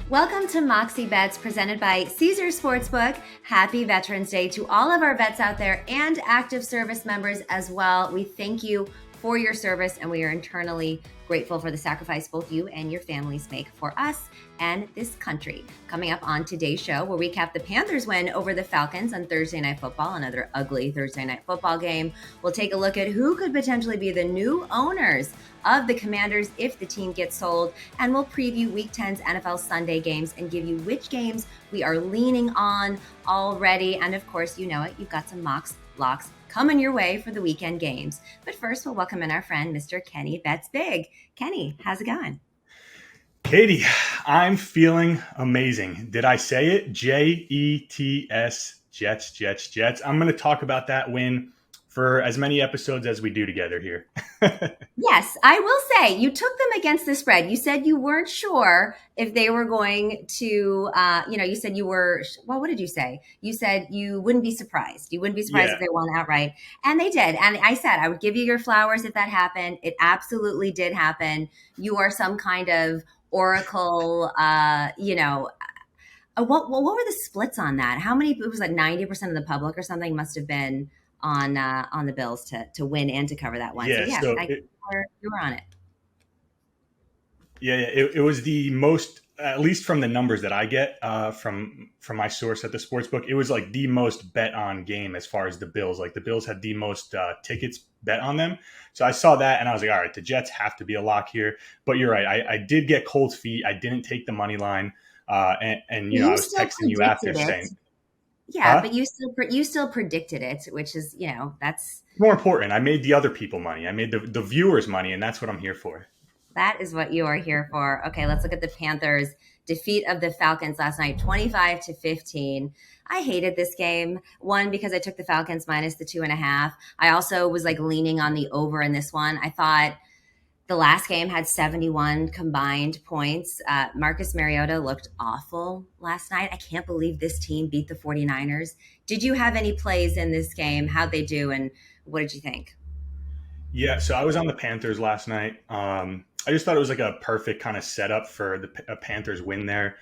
Welcome to Moxie Bets presented by Caesar Sportsbook. Happy Veterans Day to all of our vets out there and active service members as well. We thank you for your service and we are eternally grateful for the sacrifice both you and your families make for us and this country. Coming up on today's show, we'll recap the Panthers win over the Falcons on Thursday Night Football, another ugly Thursday Night Football game. We'll take a look at who could potentially be the new owners of the Commanders if the team gets sold, and we'll preview Week 10's NFL Sunday games and give you which games we are leaning on already. And of course, you know it, you've got some locks coming your way for the weekend games. But first, we'll welcome in our friend, Mr. Kenny Bets Big. Kenny, how's it going? Katie, I'm feeling amazing. Did I say it? Jets, Jets. I'm going to talk about that win for as many episodes as we do together here. Yes, I will say you took them against the spread. You said you weren't sure if they were going to, you said you were, well, what did you say? You said you wouldn't be surprised. You wouldn't be surprised if they won outright. And they did. And I said I would give you your flowers if that happened. It absolutely did happen. You are some kind of oracle, what were the splits on that? How many, it was like 90% of the public or something must have been on the Bills to win and to cover that one. Yeah, so you were on it. Yeah, it was the most, at least from the numbers that I get from my source at the sportsbook, it was like the most bet on game as far as the Bills. Like the Bills had the most tickets bet on them. So I saw that and I was like, all right, the Jets have to be a lock here. But you're right, I did get cold feet. I didn't take the money line, and I was texting you after saying. Yeah, but you still predicted it, which is, that's more important. I made the other people money. I made the viewers money, and that's what I'm here for. That is what you are here for. Okay, let's look at the Panthers' defeat of the Falcons last night, 25-15. I hated this game. One, because I took the Falcons minus the 2.5. I also was like leaning on the over in this one. I thought the last game had 71 combined points. Marcus Mariota looked awful last night. I can't believe this team beat the 49ers. Did you have any plays in this game? How'd they do? And what did you think? Yeah, so I was on the Panthers last night. I just thought it was like a perfect kind of setup for the Panthers win there.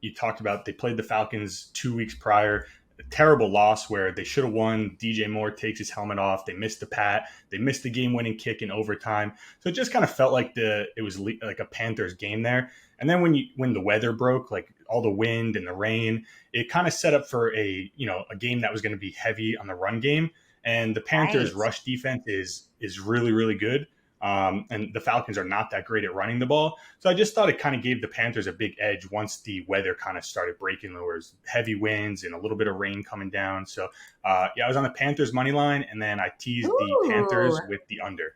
You talked about they played the Falcons 2 weeks prior. A terrible loss where they should have won. DJ Moore takes his helmet off. They missed the pat. They missed the game-winning kick in overtime. So it just kind of felt like it was like a Panthers game there. And then when the weather broke, like all the wind and the rain, it kind of set up for a game that was going to be heavy on the run game. And the Panthers' rush defense is really, really good. And the Falcons are not that great at running the ball. So I just thought it kind of gave the Panthers a big edge once the weather kind of started breaking. There was heavy winds and a little bit of rain coming down. So, I was on the Panthers money line, and then I teased the Panthers with the under.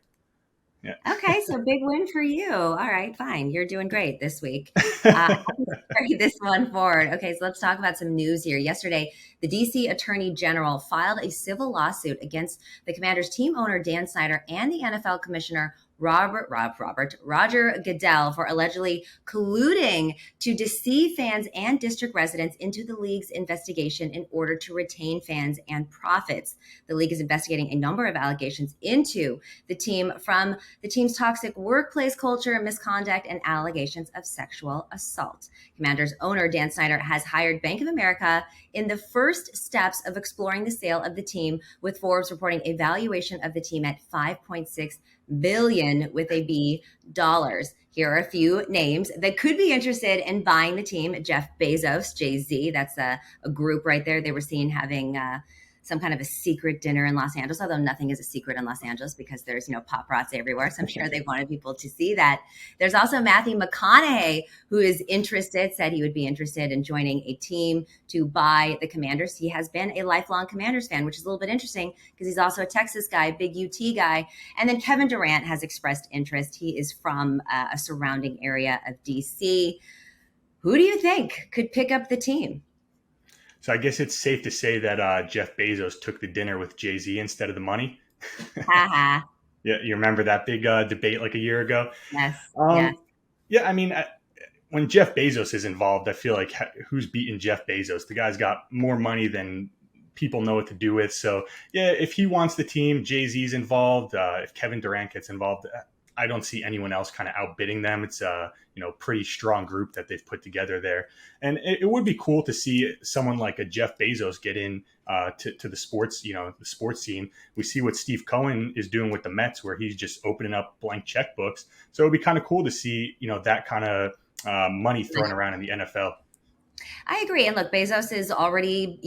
Yeah. Okay, so big win for you. All right, fine. You're doing great this week. I can carry this one forward. Okay, so let's talk about some news here. Yesterday, the D.C. Attorney General filed a civil lawsuit against the Commanders team owner Dan Snyder and the NFL Commissioner Roger Goodell for allegedly colluding to deceive fans and district residents into the league's investigation in order to retain fans and profits. The league is investigating a number of allegations into the team, from the team's toxic workplace culture, misconduct, and allegations of sexual assault. Commanders owner Dan Snyder has hired Bank of America in the first steps of exploring the sale of the team, with Forbes reporting a valuation of the team at $5.6 billion with a B dollars. Here are a few names that could be interested in buying the team. Jeff Bezos, Jay-Z, that's a group right there. They were seen having some kind of a secret dinner in Los Angeles, although nothing is a secret in Los Angeles because there's, paparazzi everywhere. So I'm sure they wanted people to see that. There's also Matthew McConaughey, who is interested, said he would be interested in joining a team to buy the Commanders. He has been a lifelong Commanders fan, which is a little bit interesting because he's also a Texas guy, big UT guy. And then Kevin Durant has expressed interest. He is from a surrounding area of DC. Who do you think could pick up the team? So I guess it's safe to say that Jeff Bezos took the dinner with Jay-Z instead of the money. Haha. Yeah, you remember that big debate like a year ago? Yes. Yeah, I mean, when Jeff Bezos is involved, I feel like who's beating Jeff Bezos? The guy's got more money than people know what to do with. So, yeah, if he wants the team, Jay-Z's involved. If Kevin Durant gets involved, I don't see anyone else kind of outbidding them. It's a pretty strong group that they've put together there, and it would be cool to see someone like a Jeff Bezos get in to the sports the sports scene. We see what Steve Cohen is doing with the Mets, where he's just opening up blank checkbooks. So it'd be kind of cool to see that kind of money thrown around in the NFL. I agree. And look, Bezos is already,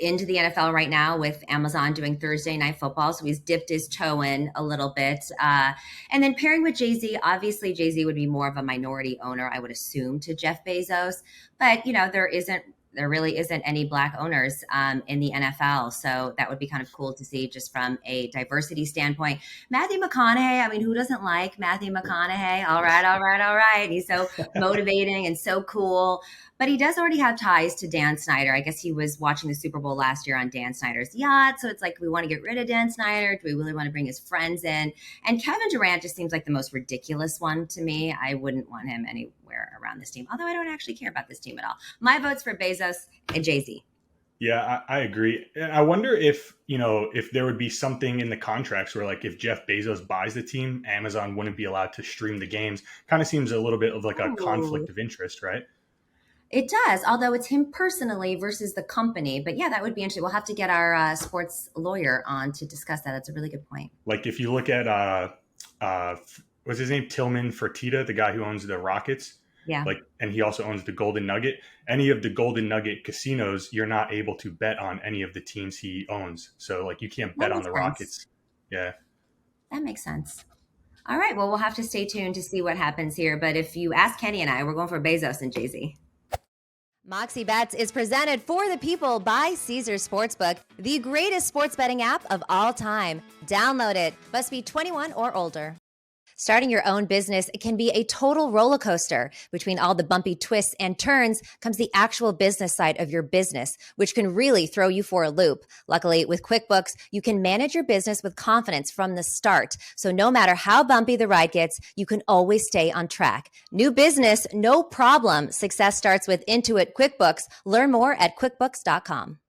into the NFL right now with Amazon doing Thursday Night Football. So he's dipped his toe in a little bit. And then pairing with Jay-Z, obviously Jay-Z would be more of a minority owner, I would assume, to Jeff Bezos. But, there really isn't any Black owners in the NFL. So that would be kind of cool to see just from a diversity standpoint. Matthew McConaughey, I mean, who doesn't like Matthew McConaughey? All right, all right, all right. He's so motivating and so cool. But he does already have ties to Dan Snyder. I guess he was watching the Super Bowl last year on Dan Snyder's yacht. So it's like, we want to get rid of Dan Snyder. Do we really want to bring his friends in? And Kevin Durant just seems like the most ridiculous one to me. I wouldn't want him anywhere around this team, although I don't actually care about this team at all. My vote's for Bezos and Jay-Z. Yeah, I agree. And I wonder if there would be something in the contracts where, like, if Jeff Bezos buys the team, Amazon wouldn't be allowed to stream the games. Kind of seems a little bit of like a conflict of interest, right? It does, although it's him personally versus the company. But yeah, that would be interesting. We'll have to get our sports lawyer on to discuss that. That's a really good point. Like, if you look at what's his name, Tillman Fertitta, the guy who owns the Rockets. Yeah. And he also owns the Golden Nugget. Any of the Golden Nugget casinos, you're not able to bet on any of the teams he owns. So, like, you can't bet on the Rockets. Yeah. That makes sense. All right. Well, we'll have to stay tuned to see what happens here. But if you ask Kenny and I, we're going for Bezos and Jay-Z. Moxie Bets is presented for the people by Caesars Sportsbook, the greatest sports betting app of all time. Download it. Must be 21 or older. Starting your own business can be a total roller coaster. Between all the bumpy twists and turns comes the actual business side of your business, which can really throw you for a loop. Luckily, with QuickBooks, you can manage your business with confidence from the start. So no matter how bumpy the ride gets, you can always stay on track. New business, no problem. Success starts with Intuit QuickBooks. Learn more at QuickBooks.com.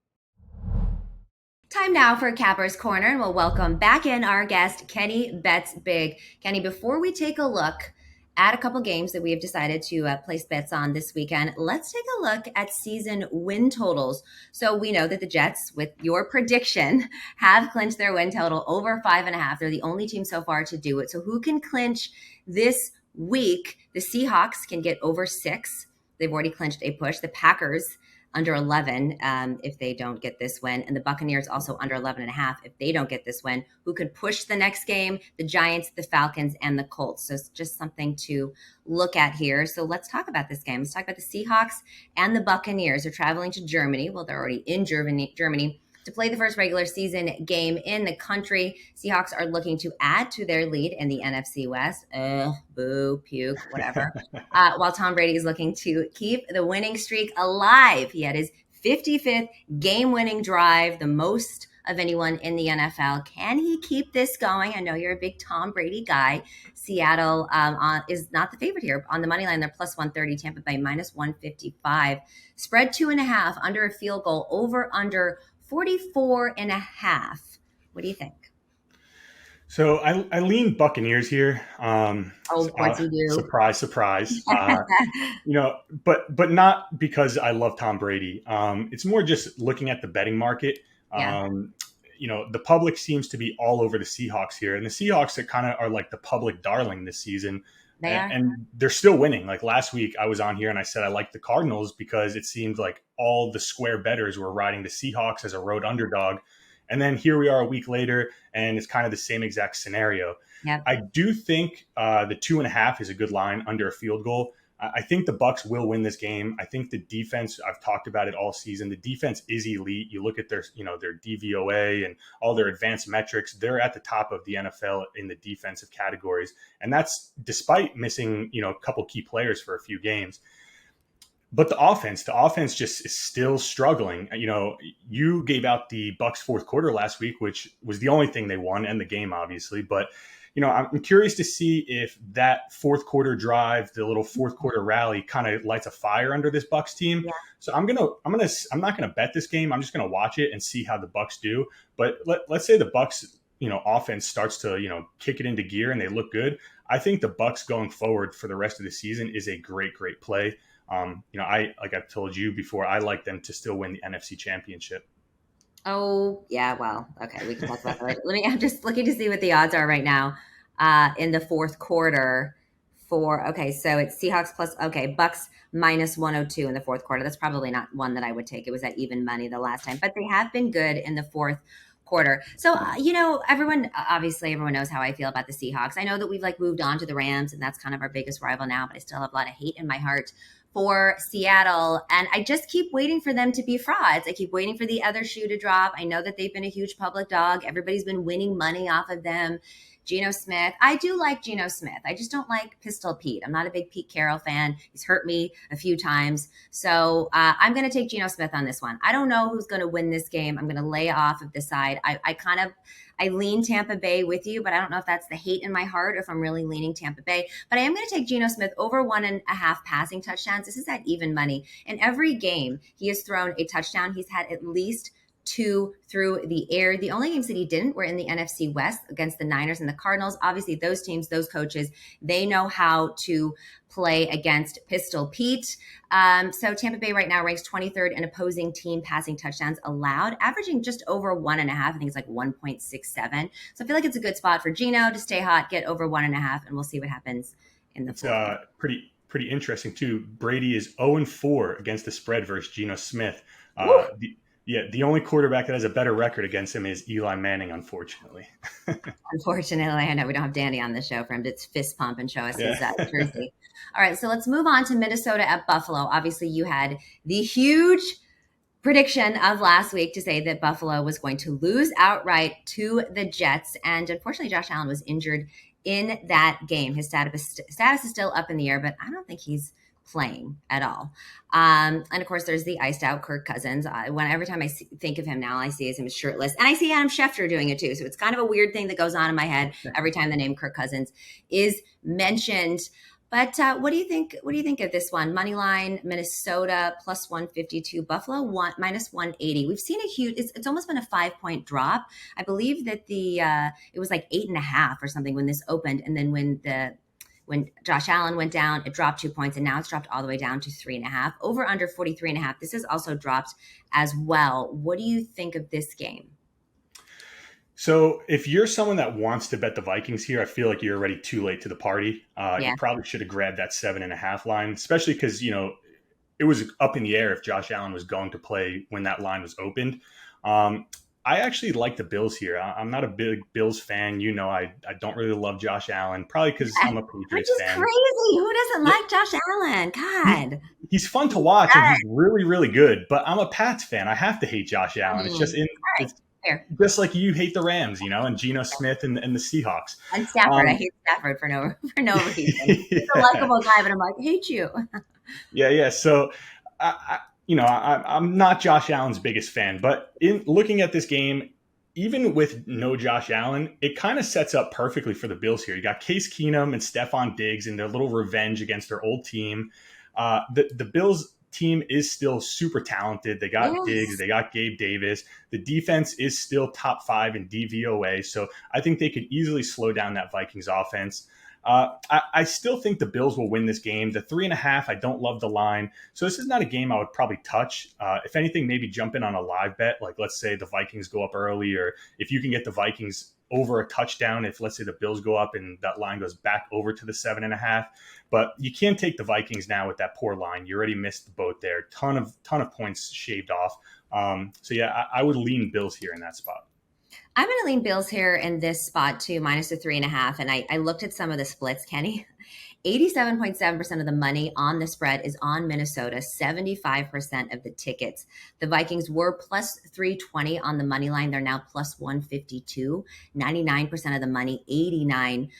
Time now for Capper's Corner, and we'll welcome back in our guest, Kenny Bets Big. Kenny, before we take a look at a couple games that we have decided to place bets on this weekend, let's take a look at season win totals. So we know that the Jets, with your prediction, have clinched their win total over 5.5. They're the only team so far to do it. So who can clinch this week? The Seahawks can get over 6. They've already clinched a push. The Packers under 11 if they don't get this win. And the Buccaneers also under 11.5 if they don't get this win. Who could push the next game? The Giants, the Falcons, and the Colts. So it's just something to look at here. So let's talk about this game. Let's talk about the Seahawks and the Buccaneers. They're traveling to Germany. Well, they're already in Germany to play the first regular season game in the country. Seahawks are looking to add to their lead in the NFC West. Boo, puke, whatever. While Tom Brady is looking to keep the winning streak alive. He had his 55th game-winning drive, the most of anyone in the NFL. Can he keep this going? I know you're a big Tom Brady guy. Seattle is not the favorite here. On the money line, they're plus 130. Tampa Bay minus 155. Spread 2.5, under a field goal, over under 44.5. What do you think? So I lean Buccaneers here. Of course you do. Surprise. But not because I love Tom Brady. It's more just looking at the betting market. Yeah. The public seems to be all over the Seahawks here, and the Seahawks are like the public darling this season. They are. And they're still winning. Like last week, I was on here and I said I liked the Cardinals because it seemed like all the square bettors were riding the Seahawks as a road underdog. And then here we are a week later, and it's kind of the same exact scenario. Yep. I do think the 2.5 is a good line under a field goal. I think the Bucs will win this game. I think the defense, I've talked about it all season. The defense is elite. You look at their DVOA and all their advanced metrics. They're at the top of the NFL in the defensive categories. And that's despite missing, a couple key players for a few games. But the offense just is still struggling. You gave out the Bucs fourth quarter last week, which was the only thing they won, and the game, obviously. But I'm curious to see if that fourth quarter drive, the little fourth quarter rally, kind of lights a fire under this Bucs team. Yeah. So I'm not gonna bet this game. I'm just gonna watch it and see how the Bucs do. But let's say the Bucs offense starts to, kick it into gear and they look good, I think the Bucs going forward for the rest of the season is a great, great play. Like I've told you before, I like them to still win the NFC Championship. Oh, yeah. Well, okay. We can talk about that later. I'm just looking to see what the odds are right now in the fourth quarter okay. So it's Seahawks Bucks minus 102 in the fourth quarter. That's probably not one that I would take. It was at even money the last time, but they have been good in the fourth quarter. So, everyone knows how I feel about the Seahawks. I know that we've moved on to the Rams and that's kind of our biggest rival now, but I still have a lot of hate in my heart for Seattle. And I just keep waiting for them to be frauds. I keep waiting for the other shoe to drop. I know that they've been a huge public dog. Everybody's been winning money off of them. Geno Smith. I do like Geno Smith. I just don't like Pistol Pete. I'm not a big Pete Carroll fan. He's hurt me a few times. So I'm going to take Geno Smith on this one. I don't know who's going to win this game. I'm going to lay off of the side. I lean Tampa Bay with you, but I don't know if that's the hate in my heart or if I'm really leaning Tampa Bay. But I am going to take Geno Smith over 1.5 passing touchdowns. This is at even money. In every game, he has thrown a touchdown. He's had at least 2 through the air. The only games that he didn't were in the NFC West against the Niners and the Cardinals. Obviously, those teams, those coaches, they know how to play against Pistol Pete. So Tampa Bay right now ranks 23rd in opposing team passing touchdowns allowed, averaging just over 1.5. I think it's 1.67. So I feel like it's a good spot for Geno to stay hot, get over 1.5, and we'll see what happens in the fourth. Pretty interesting too. Brady is 0-4 against the spread versus Geno Smith. The only quarterback that has a better record against him is Eli Manning, unfortunately. Unfortunately, I know we don't have Danny on the show for him to fist pump and show us his jersey. All right, so let's move on to Minnesota at Buffalo. Obviously, you had the huge prediction of last week to say that Buffalo was going to lose outright to the Jets. And unfortunately, Josh Allen was injured in that game. His status is still up in the air, but I don't think he's playing at all. And of course, there's the iced out Kirk Cousins. Every time I think of him now, I see him shirtless, and I see Adam Schefter doing it too. So it's kind of a weird thing that goes on in my head every time the name Kirk Cousins is mentioned. But what do you think? What do you think of this one? Money line, Minnesota plus 152, Buffalo minus 180. We've seen a huge. It's almost been a 5-point drop. I believe that it was 8.5 or something when this opened, and then when Josh Allen went down, it dropped 2 points, and now it's dropped all the way down to 3.5. Over under 43.5. This has also dropped as well. What do you think of this game? So if you're someone that wants to bet the Vikings here, I feel like you're already too late to the party. You probably should have grabbed that 7.5 line, especially because, it was up in the air if Josh Allen was going to play when that line was opened. I actually like the Bills here. I'm not a big Bills fan. I don't really love Josh Allen, probably because I'm a Patriots fan. Which is crazy. Who doesn't like Josh Allen? God. He's fun to watch, and he's really, really good. But I'm a Pats fan. I have to hate Josh Allen. It's just just like you hate the Rams, and Geno Smith and the Seahawks. And Stafford. I hate Stafford for no reason. He's a likable guy, but I'm like, I hate you. Yeah. So, I'm not Josh Allen's biggest fan, but in looking at this game, even with no Josh Allen, it kind of sets up perfectly for the Bills here. You got Case Keenum and Stephon Diggs in their little revenge against their old team. The Bills team is still super talented. They got Diggs, they got Gabe Davis. The defense is still top 5 in DVOA, so I think they could easily slow down that Vikings offense. I still think the Bills will win this game. The 3.5, I don't love the line. So this is not a game I would probably touch. If anything, maybe jump in on a live bet. Like let's say the Vikings go up early, or if you can get the Vikings over a touchdown, if let's say the Bills go up and that line goes back over to the 7.5. But you can't take the Vikings now with that poor line. You already missed the boat there. Ton of points shaved off. I would lean Bills here in that spot. I'm going to lean Bills here in this spot too, minus the 3.5. And I looked at some of the splits, Kenny. 87.7% of the money on the spread is on Minnesota, 75% of the tickets. The Vikings were plus 320 on the money line. They're now plus 152. 99% of the money, 89%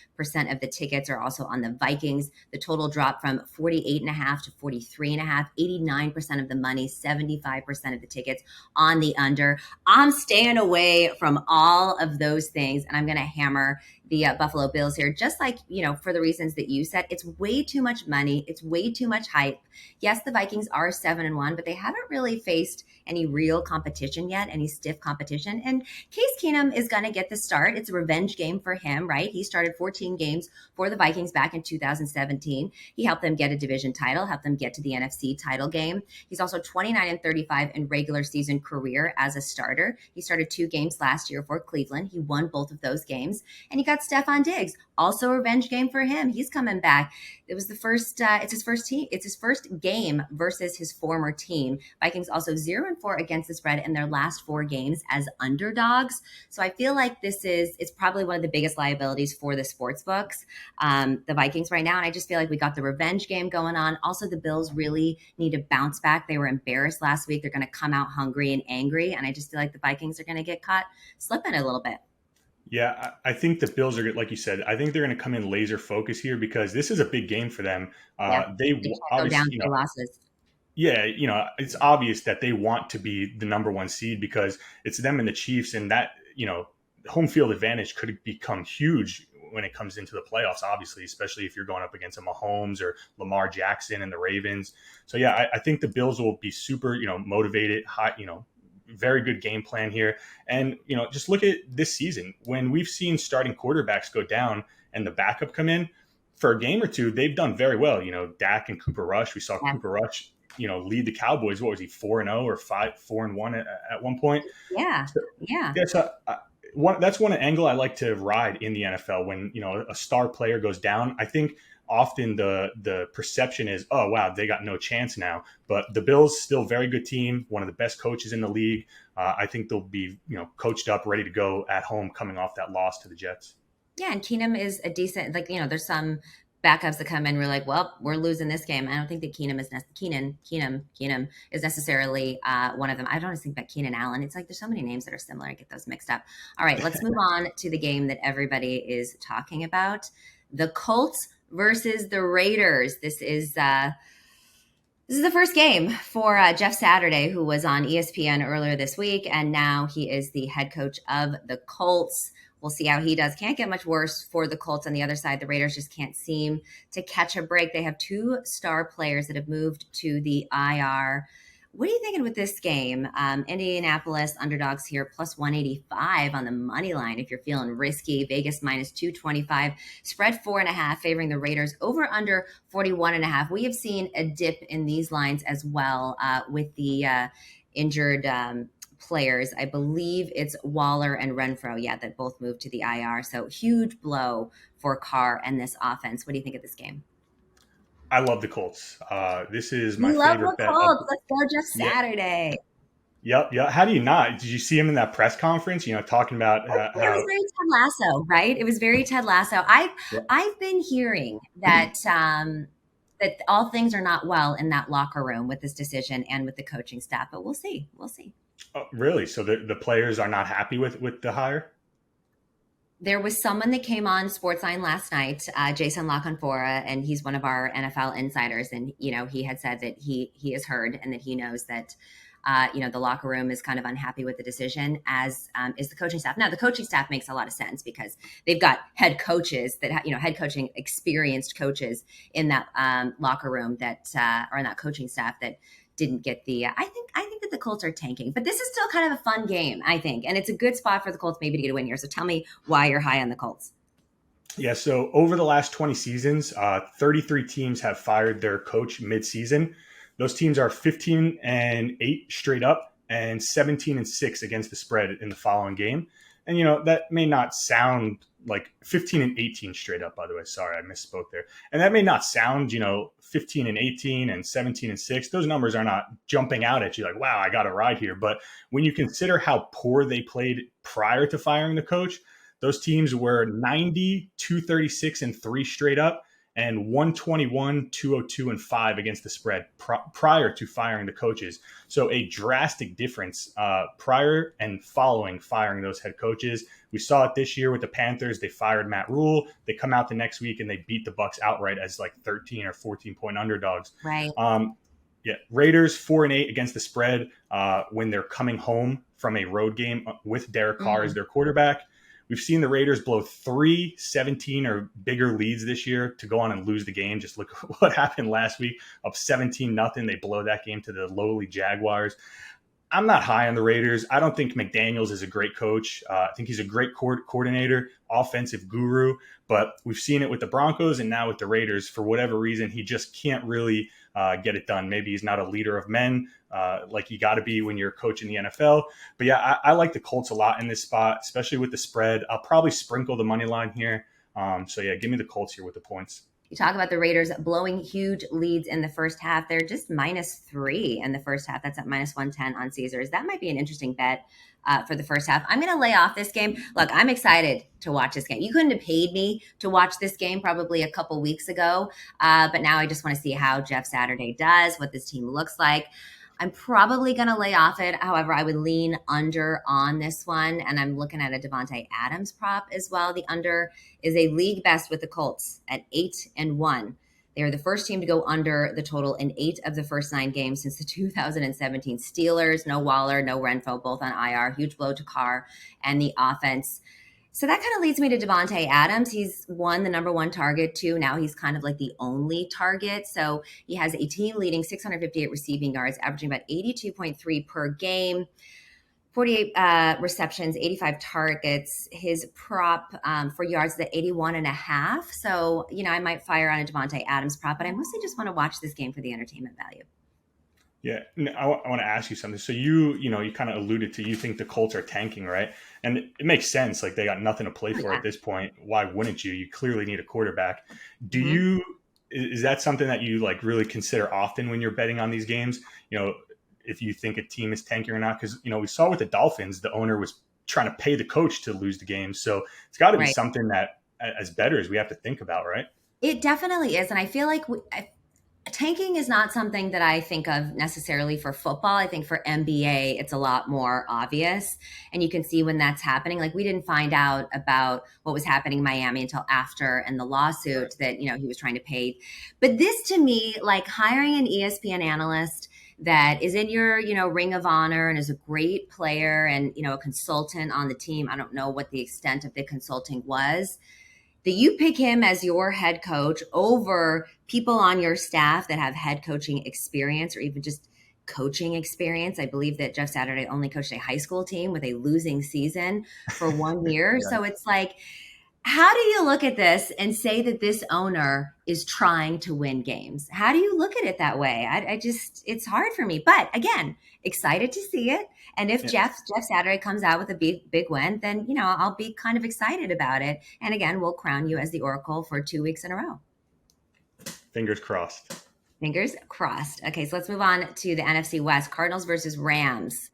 of the tickets are also on the Vikings. The total dropped from 48.5 to 43.5. 89% of the money, 75% of the tickets on the under. I'm staying away from all of those things, and I'm going to hammer the Buffalo Bills here, just like, for the reasons that you said. It's way too much money. It's way too much hype. Yes, the Vikings are 7-1, but they haven't really faced any real competition yet, any stiff competition. And Case Keenum is going to get the start. It's a revenge game for him, right? He started 14 games for the Vikings back in 2017. He helped them get a division title, helped them get to the NFC title game. He's also 29-35 in regular season career as a starter. He started 2 games last year for Cleveland. He won both of those games. And he got Stephon Diggs, also a revenge game for him. He's coming back. It was the first, it's his first team. It's his first game versus his former team. Vikings also 0-4 against the spread in their last 4 games as underdogs. So I feel like it's probably one of the biggest liabilities for the sports books, the Vikings right now. And I just feel like we got the revenge game going on. Also, the Bills really need to bounce back. They were embarrassed last week. They're going to come out hungry and angry. And I just feel like the Vikings are going to get caught slipping a little bit. Yeah, I think the Bills are, like you said, I think they're going to come in laser focus here because this is a big game for them. They can't go obviously, down to losses. yeah, it's obvious that they want to be the number 1 seed because it's them and the Chiefs, and that, home field advantage could become huge when it comes into the playoffs, obviously, especially if you're going up against a Mahomes or Lamar Jackson and the Ravens. So, yeah, I think the Bills will be super, motivated, high, very good game plan here. And, just look at this season. When we've seen starting quarterbacks go down and the backup come in for a game or two, they've done very well. Dak and Cooper Rush, we saw Cooper Rush, lead the Cowboys. What was he, 4-0 or 4-1 at one point? Yeah. So, Yeah. that's one angle I like to ride in the NFL when, a star player goes down. I think often the perception is, oh, wow, they got no chance now. But the Bills, still very good team, one of the best coaches in the league. I think they'll be, coached up, ready to go at home coming off that loss to the Jets. Yeah, and Keenum is a decent, there's some backups that come in. We're like, well, we're losing this game. I don't think that Keenum is necessarily one of them. I don't think about Keenan Allen. It's like there's so many names that are similar. I get those mixed up. All right, let's move on to the game that everybody is talking about: the Colts versus the Raiders. This is the first game for Jeff Saturday, who was on ESPN earlier this week, and now he is the head coach of the Colts. We'll see how he does. Can't get much worse for the Colts on the other side. The Raiders just can't seem to catch a break. They have 2 star players that have moved to the IR. What are you thinking with this game? Indianapolis underdogs here, plus 185 on the money line if you're feeling risky. Vegas minus 225. Spread 4.5, favoring the Raiders. Over under 41.5. We have seen a dip in these lines as well with the injured players. I believe it's Waller and Renfro, that both moved to the IR. So huge blow for Carr and this offense. What do you think of this game? I love the Colts. This is my You love favorite the bet. Colts. Let's go Jeff Saturday. Yep. How do you not? Did you see him in that press conference? Talking about It was very Ted Lasso, right? It was very Ted Lasso. I've been hearing that that all things are not well in that locker room with this decision and with the coaching staff, but we'll see. Oh, really? So the players are not happy with the hire? There was someone that came on Sportsline last night, Jason LaConfora, and he's one of our NFL insiders. And, he had said that he has heard and that he knows that, the locker room is kind of unhappy with the decision, as is the coaching staff. Now, the coaching staff makes a lot of sense because they've got head coaches that, head coaching experienced coaches in that locker room that, or in that coaching staff that didn't get the I think that the Colts are tanking, but this is still kind of a fun game, I think, and it's a good spot for the Colts maybe to get a win here. So tell me why you're high on the Colts. Yeah, so over the last 20 seasons, 33 teams have fired their coach mid-season. Those teams are 15-8 straight up and 17-6 against the spread in the following game. And, that may not sound like 15-18 straight up, by the way. Sorry, I misspoke there. And that may not sound, 15-18 and 17-6. Those numbers are not jumping out at you like, wow, I got a ride here. But when you consider how poor they played prior to firing the coach, those teams were 90, 236, and 3 straight up, and 121, 202, and 5 against the spread prior to firing the coaches. So a drastic difference prior and following firing those head coaches. We saw it this year with the Panthers. They fired Matt Rule. They come out the next week and they beat the Bucs outright as like 13 or 14-point underdogs. Right. Raiders 4-8 against the spread when they're coming home from a road game with Derek Carr as their quarterback. We've seen the Raiders blow 3-17 or bigger leads this year to go on and lose the game. Just look what happened last week, up 17-0. They blow that game to the lowly Jaguars. I'm not high on the Raiders. I don't think McDaniels is a great coach. I think he's a great coordinator, offensive guru, but we've seen it with the Broncos and now with the Raiders. For whatever reason, he just can't really get it done. Maybe he's not a leader of men like you got to be when you're coaching the NFL. But yeah, I like the Colts a lot in this spot, especially with the spread. I'll probably sprinkle the money line here. So yeah, give me the Colts here with the points. You talk about the Raiders blowing huge leads in the first half. They're just -3 in the first half. That's at -110 on Caesars. That might be an interesting bet for the first half. I'm going to lay off this game. Look, I'm excited to watch this game. You couldn't have paid me to watch this game probably a couple weeks ago, but now I just want to see how Jeff Saturday does, what this team looks like. I'm probably going to lay off it. However, I would lean under on this one. And I'm looking at a Devontae Adams prop as well. The under is a league best with the Colts at 8-1. They are the first team to go under the total in 8 of the first 9 games since the 2017 Steelers. No Waller, no Renfro, both on IR. Huge blow to Carr and the offense. So that kind of leads me to Devontae Adams. He's won the number 1 target too. Now he's kind of like the only target. So he has a team leading 658 receiving yards, averaging about 82.3 per game, 48 receptions, 85 targets. His prop for yards is at 81.5. So, I might fire on a Devontae Adams prop, but I mostly just want to watch this game for the entertainment value. Yeah, I want to ask you something. So you kind of alluded to, you think the Colts are tanking, right? And it makes sense. Like, they got nothing to play for at this point. Why wouldn't you? You clearly need a quarterback. Is that something that you like really consider often when you're betting on these games? If you think a team is tanking or not? Because, we saw with the Dolphins, the owner was trying to pay the coach to lose the game. So it's got to be something that as bettors we have to think about, right? It definitely is. And I feel like tanking is not something that I think of necessarily for football. I think for NBA, it's a lot more obvious. And you can see when that's happening. Like, we didn't find out about what was happening in Miami until after and the lawsuit that, he was trying to pay. But this, to me, like hiring an ESPN analyst that is in your, ring of honor and is a great player and, a consultant on the team. I don't know what the extent of the consulting was. That you pick him as your head coach over people on your staff that have head coaching experience or even just coaching experience. I believe that Jeff Saturday only coached a high school team with a losing season for 1 year. Yeah. So it's like, how do you look at this and say that this owner is trying to win games? How do you look at it that way? It's hard for me. But again, excited to see it. And if Jeff Saturday comes out with a big win, then, I'll be kind of excited about it. And again, we'll crown you as the Oracle for 2 weeks in a row. Fingers crossed. Fingers crossed. Okay, so let's move on to the NFC West. Cardinals versus Rams.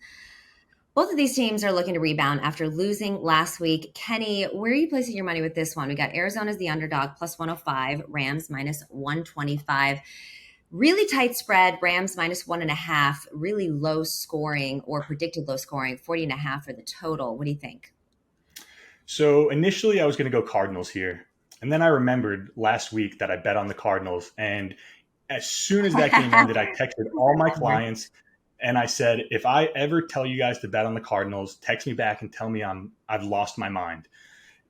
Both of these teams are looking to rebound after losing last week. Kenny, where are you placing your money with this one? We got Arizona as the underdog, plus 105, Rams minus 125. Really tight spread, Rams minus 1.5, really low scoring or predicted low scoring, 40.5 for the total. What do you think? So initially I was going to go Cardinals here. And then I remembered last week that I bet on the Cardinals. And as soon as that game ended, I texted all my clients and I said, if I ever tell you guys to bet on the Cardinals, text me back and tell me I've lost my mind.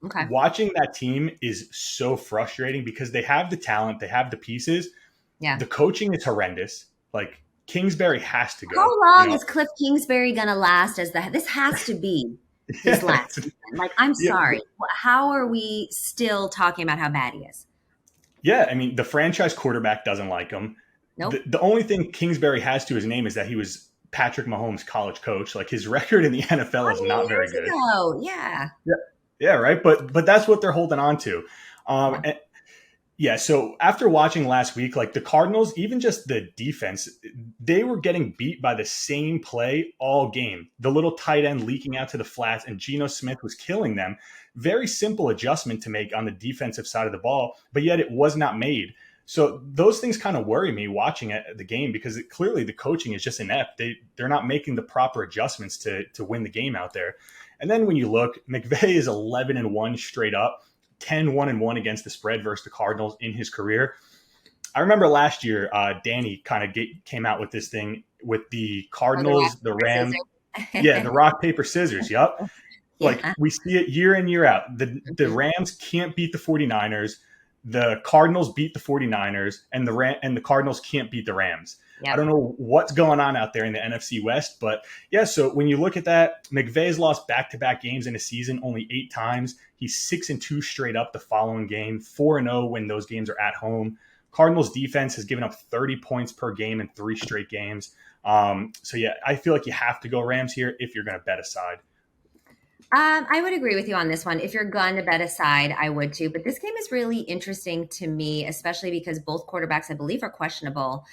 Okay. Watching that team is so frustrating because they have the talent, they have the pieces. Yeah. The coaching is horrendous. Like, Kingsbury has to go. How long is Cliff Kingsbury going to last this has to be his last season. Like, I'm sorry. How are we still talking about how bad he is? Yeah, I mean, the franchise quarterback doesn't like him. Nope. The only thing Kingsbury has to his name is that he was Patrick Mahomes' college coach. Like, his record in the NFL is not very good. Yeah, right. But that's what they're holding on to. So after watching last week, like the Cardinals, even just the defense, they were getting beat by the same play all game. The little tight end leaking out to the flats, and Geno Smith was killing them. Very simple adjustment to make on the defensive side of the ball, but yet it was not made. So those things kind of worry me watching the game because clearly the coaching is just inept. They're not making the proper adjustments to win the game out there. And then when you look, McVay is 11-1 straight up. 10-1-1 against the spread versus the Cardinals in his career. I remember last year, Danny kind of came out with this thing with the Cardinals, the Rams. The rock, paper, scissors. Yep. Like Yeah. we see it year in, year out. The Mhm. Rams can't beat the 49ers. The Cardinals beat the 49ers, and the Cardinals can't beat the Rams. I Yep. don't know what's going on out there in the NFC West, but yeah, so when you look at that, McVay's lost back-to-back games in a season only 8 times. He's 6-2 straight up the following game, 4-0 when those games are at home. Cardinals defense has given up 30 points per game in 3 straight games. So yeah, I feel like you have to go Rams here if you're going to bet aside. I would agree with you on this one. If you're going to bet aside, I would too. But this game is really interesting to me, especially because both quarterbacks, I believe, are questionable.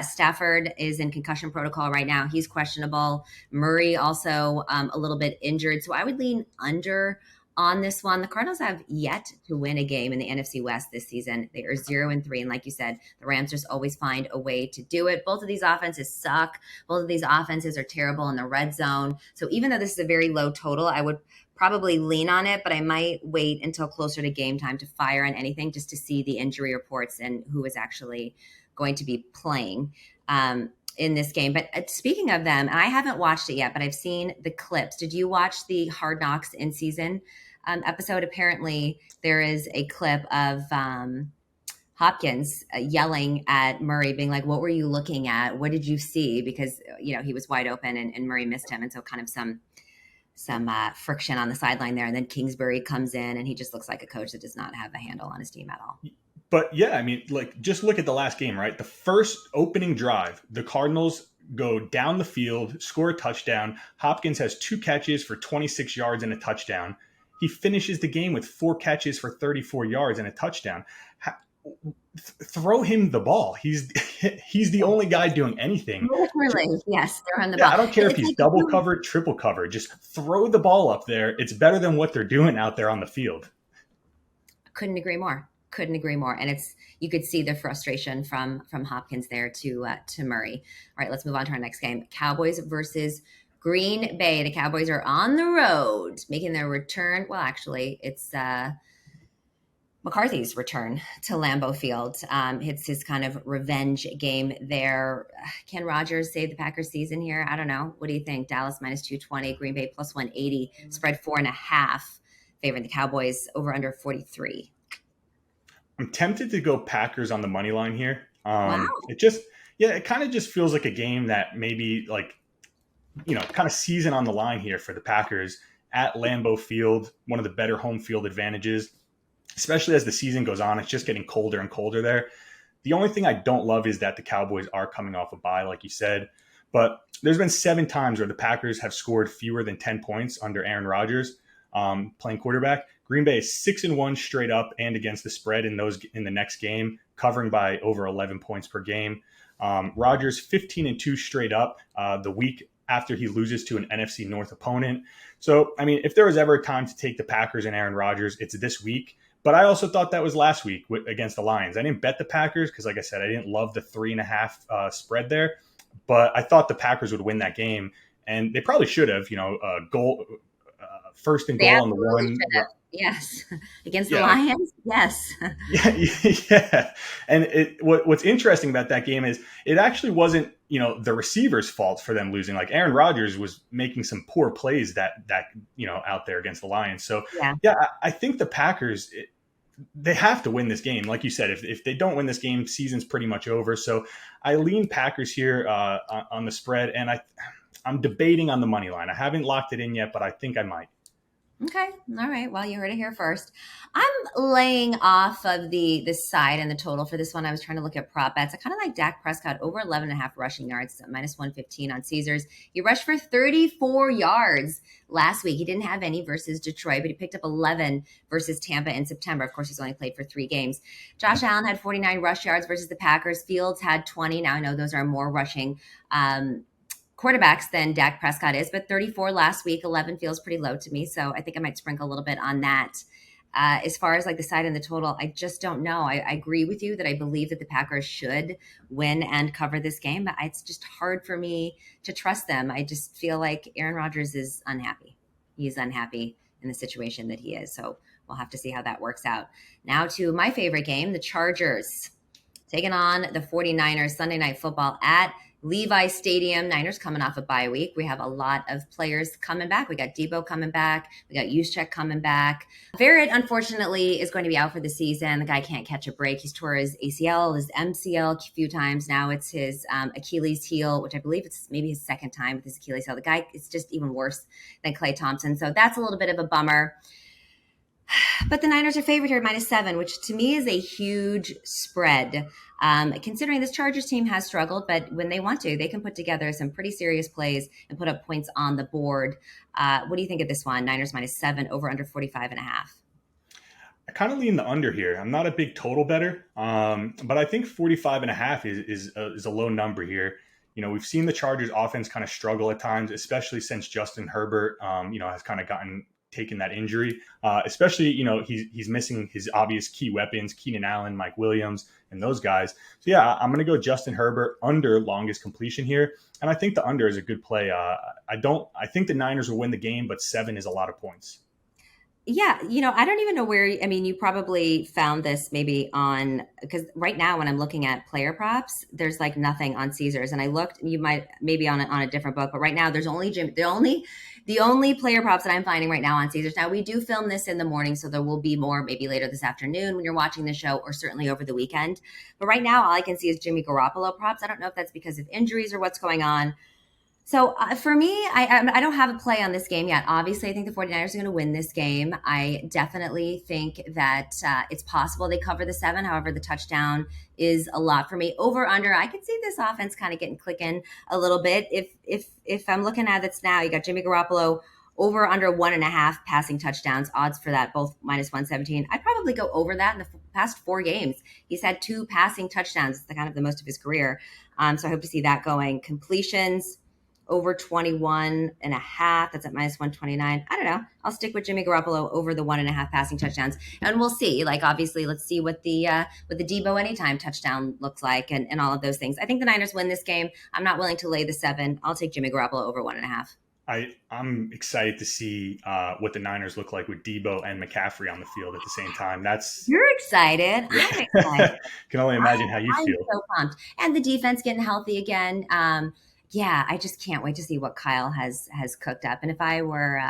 Stafford is in concussion protocol right now. He's questionable. Murray also a little bit injured. So I would lean under on this one. The Cardinals have yet to win a game in the NFC West this season. They are 0-3. And like you said, the Rams just always find a way to do it. Both of these offenses suck. Both of these offenses are terrible in the red zone. So even though this is a very low total, I would probably lean on it, but I might wait until closer to game time to fire on anything just to see the injury reports and who is actually going to be playing in this game. But speaking of them, and I haven't watched it yet, but I've seen the clips. Did you watch the Hard Knocks in season episode? Apparently, there is a clip of Hopkins yelling at Murray, being like, "What were you looking at? What did you see?" Because he was wide open and Murray missed him, and so kind of some friction on the sideline there. And then Kingsbury comes in and he just looks like a coach that does not have a handle on his team at all. But yeah, I mean, like just look at the last game, right? The first opening drive, the Cardinals go down the field, score a touchdown. Hopkins has 2 catches for 26 yards and a touchdown. He finishes the game with 4 catches for 34 yards and a touchdown. Throw him the ball. He's the only guy doing anything. Literally, yes, they're on the Yeah, ball. I don't care if It's he's like double covered, triple covered. Just throw the ball up there. It's better than what they're doing out there on the field. couldn't agree more. Couldn't agree more. And you could see the frustration from Hopkins there to Murray. All right, let's move on to our next game. Cowboys versus Green Bay. The Cowboys are on the road making their return. Well, actually, it's McCarthy's return to Lambeau Field. It's his kind of revenge game there. Can Rodgers save the Packers season here? I don't know. What do you think? Dallas minus 220, Green Bay plus 180, spread 4.5, favoring the Cowboys over under 43. I'm tempted to go Packers on the money line here. Wow. It kind of just feels like a game that maybe like, kind of season on the line here for the Packers at Lambeau Field, one of the better home field advantages, especially as the season goes on. It's just getting colder and colder there. The only thing I don't love is that the Cowboys are coming off a bye, like you said. But there's been 7 times where the Packers have scored fewer than 10 points under Aaron Rodgers playing quarterback. Green Bay is 6-1 straight up and against the spread in the next game, covering by over 11 points per game. Rodgers 15-2 straight up the week after he loses to an NFC North opponent. So, I mean, if there was ever a time to take the Packers and Aaron Rodgers, it's this week. But I also thought that was last week against the Lions. I didn't bet the Packers because, like I said, I didn't love the 3.5 spread there. But I thought the Packers would win that game, and they probably should have. Goal, first and They goal on the absolutely one. should have. Yes. Against the Yeah, Lions? Yes. yeah, yeah. And what's interesting about that game is it actually wasn't, the receiver's fault for them losing. Like Aaron Rodgers was making some poor plays that out there against the Lions. So Yeah. yeah, I think the Packers, they have to win this game. Like you said, if they don't win this game, season's pretty much over. So I lean Packers here on the spread, and I'm debating on the money line. I haven't locked it in yet, but I think I might. Okay. All right. Well, you heard it here first. I'm laying off of the side and the total for this one. I was trying to look at prop bets. I kind of like Dak Prescott over 11.5 rushing yards, minus 115 on Caesars. He rushed for 34 yards last week. He didn't have any versus Detroit, but he picked up 11 versus Tampa in September. Of course, he's only played for 3 games. Josh Allen had 49 rush yards versus the Packers. Fields had 20. Now I know those are more rushing quarterbacks than Dak Prescott is, but 34 last week, 11 feels pretty low to me. So I think I might sprinkle a little bit on that. As far as like the side and the total, I just don't know. I agree with you that I believe that the Packers should win and cover this game, but it's just hard for me to trust them. I just feel like Aaron Rodgers is unhappy. He's unhappy in the situation that he is. So we'll have to see how that works out. Now to my favorite game, the Chargers taking on the 49ers, Sunday Night Football at Levi Stadium. Niners coming off a bye week. We have a lot of players coming back. We got Debo coming back. We got Juszczyk coming back. Verrett, unfortunately, is going to be out for the season. The guy can't catch a break. He's tore his ACL, his MCL a few times. Now it's his Achilles heel, which I believe it's maybe his second time with his Achilles heel. The guy is just even worse than Klay Thompson. So that's a little bit of a bummer. But the Niners are favored here at -7, which to me is a huge spread. Considering this Chargers team has struggled, but when they want to, they can put together some pretty serious plays and put up points on the board. What do you think of this one? Niners -7, over under 45.5. I kind of lean the under here. I'm not a big total better, but I think 45.5 is a low number here. We've seen the Chargers offense kind of struggle at times, especially since Justin Herbert, has kind of taken that injury. Especially, he's missing his obvious key weapons, Keenan Allen, Mike Williams, and those guys. So yeah, I'm going to go Justin Herbert under longest completion here. And I think the under is a good play. I think the Niners will win the game, but 7 is a lot of points. Yeah, I don't even know where, you probably found this maybe on, because right now when I'm looking at player props, there's like nothing on Caesars. And I looked, you might maybe on a different book, but right now there's only the only player props that I'm finding right now on Caesars. Now we do film this in the morning, so there will be more maybe later this afternoon when you're watching the show, or certainly over the weekend. But right now all I can see is Jimmy Garoppolo props. I don't know if that's because of injuries or what's going on. So for me, I don't have a play on this game yet. Obviously, I think the 49ers are going to win this game. I definitely think that it's possible they cover the 7. However, the touchdown is a lot for me. Over under, I can see this offense kind of getting clicking a little bit. If I'm looking at it now, you got Jimmy Garoppolo over under 1.5 passing touchdowns. Odds for that both -117. I'd probably go over that in the past 4 games. He's had 2 passing touchdowns. It's the kind of the most of his career. So I hope to see that going. Completions over 21.5. That's at -129. I don't know. I'll stick with Jimmy Garoppolo over the 1.5 passing touchdowns, and we'll see. Like, obviously, let's see what the Debo anytime touchdown looks like, and all of those things. I think the Niners win this game. I'm not willing to lay the 7. I'll take Jimmy Garoppolo over 1.5. I'm excited to see what the Niners look like with Debo and McCaffrey on the field at the same time. You're excited. Yeah. I'm excited. Can only imagine how you feel. I'm so pumped. And the defense getting healthy again. Yeah, I just can't wait to see what Kyle has cooked up. And if I were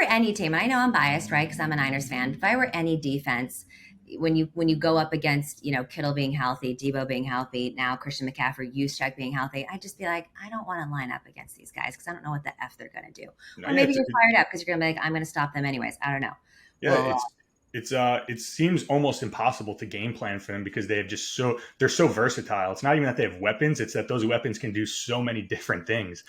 any team, and I know I'm biased, right, because I'm a Niners fan. If I were any defense, when you go up against Kittle being healthy, Debo being healthy, now Christian McCaffrey, Juszczyk being healthy, I'd just be like, I don't want to line up against these guys because I don't know what the F they're going to do. No, or maybe you're fired up because you're going to be like, I'm going to stop them anyways. I don't know. Yeah, it seems almost impossible to game plan for them because they're so versatile. It's not even that they have weapons; it's that those weapons can do so many different things.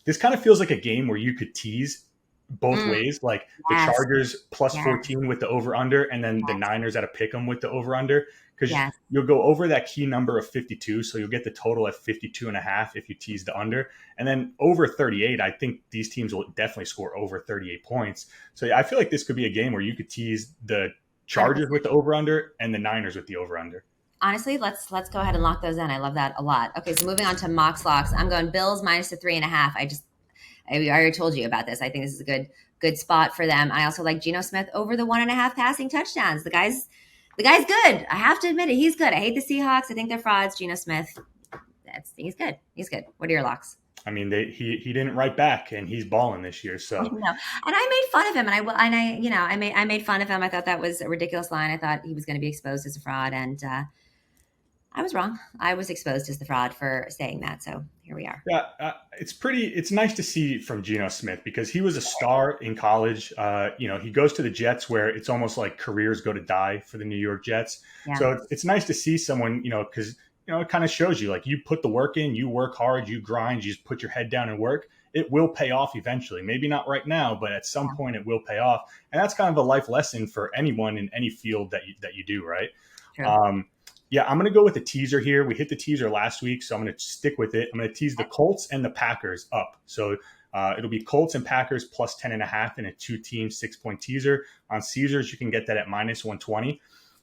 This kind of feels like a game where you could tease both ways, like the Chargers +14 with the over under, and then the Niners at a pick 'em with the over under. Because you'll go over that key number of 52, so you'll get the total at 52.5 if you tease the under. And then over 38, I think these teams will definitely score over 38 points. So yeah, I feel like this could be a game where you could tease the Chargers with the over-under and the Niners with the over-under. Honestly, let's go ahead and lock those in. I love that a lot. Okay, so moving on to Mox Locks. I'm going Bills -3.5. I already told you about this. I think this is a good spot for them. I also like Geno Smith over the 1.5 passing touchdowns. The guy's good. I have to admit it. He's good. I hate the Seahawks. I think they're frauds. Geno Smith, he's good. He's good. What are your locks? I mean, he didn't write back, and he's balling this year. So, and I made fun of him, I made fun of him. I thought that was a ridiculous line. I thought he was going to be exposed as a fraud, and I was wrong. I was exposed as the fraud for saying that. So here we are. Yeah, it's nice to see from Geno Smith because he was a star in college. He goes to the Jets where it's almost like careers go to die for the New York Jets. Yeah. So it's nice to see someone, because, it kind of shows you like you put the work in, you work hard, you grind, you just put your head down and work. It will pay off eventually. Maybe not right now, but at some point it will pay off. And that's kind of a life lesson for anyone in any field that you do, right? True. Yeah, I'm going to go with the teaser here. We hit the teaser last week, so I'm going to stick with it. I'm going to tease the Colts and the Packers up. So it'll be Colts and Packers +10.5 in a 2-team 6-point teaser. On Caesars, you can get that at -120.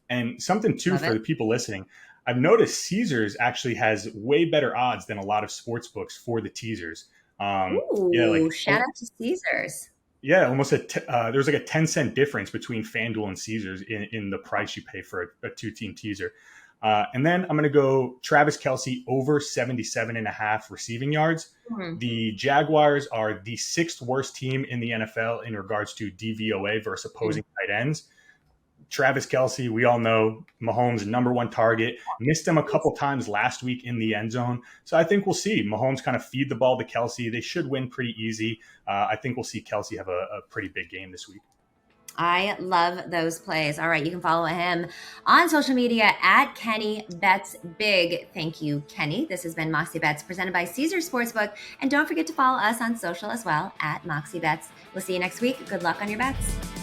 And something, too, for the people listening, I've noticed Caesars actually has way better odds than a lot of sports books for the teasers. Shout out to Caesars. Yeah, almost there's like a 10-cent difference between FanDuel and Caesars in the price you pay for a 2-team teaser. And then I'm going to go Travis Kelce over 77.5 receiving yards. Hmm. The Jaguars are the sixth worst team in the NFL in regards to DVOA versus opposing tight ends. Travis Kelce, we all know Mahomes' number one target, missed him a couple times last week in the end zone. So I think we'll see Mahomes kind of feed the ball to Kelce. They should win pretty easy. I think we'll see Kelce have a pretty big game this week. I love those plays. All right, you can follow him on social media at Kenny Bets Big. Thank you, Kenny. This has been Moxie Bets presented by Caesar Sportsbook. And don't forget to follow us on social as well at Moxie Bets. We'll see you next week. Good luck on your bets.